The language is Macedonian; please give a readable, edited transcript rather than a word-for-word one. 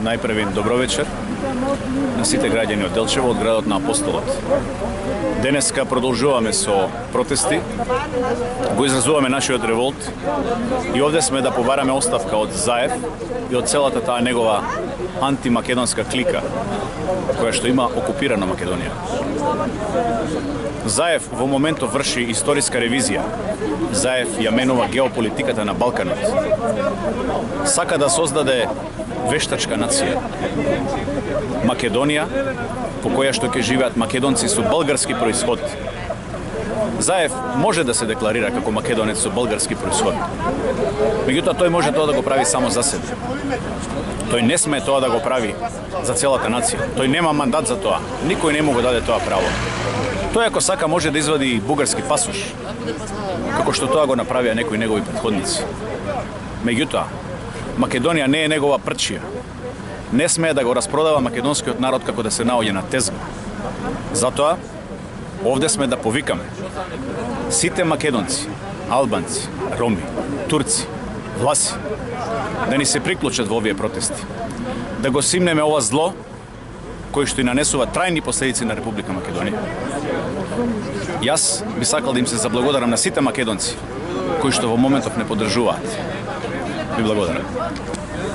Најпрвин добро вечер на сите граѓани од Делчево, од градот на Апостолот. Денеска продолжуваме со протести, го изразуваме нашиот револт и овде сме да побараме оставка од Заев и од целата таа негова антимакедонска клика, која што има окупирана Македонија. Заев во моментов врши историска ревизија. Заев ја менува геополитиката на Балканот. Сака да создаде вештачка нација. Македонија, по која што ќе живеат македонци со български происход. Заев може да се декларира како македонец со български происход. Меѓутоа, тој може тоа да го прави само за себе. Тој не сме тоа да го прави за целата нација. Тој нема мандат за тоа. Никој не му го даде тоа право. Тој ако сака може да извади бугарски пасош, како што тоа го направија некои негови претходници. Меѓутоа, Македонија не е негова прчија. Не смее да го распродава македонскиот народ како да се наоѓа на тезга. Затоа, овде сме да повикаме сите македонци, албанци, роми, турци, власи, да ни се приклучат во овие протести. Да го симнеме ова зло, кој што и нанесува трајни последици на Република Македонија. Јас би сакал да им се заблагодарам на сите македонци кои што во моментов не поддржуваат. Ви благодарам.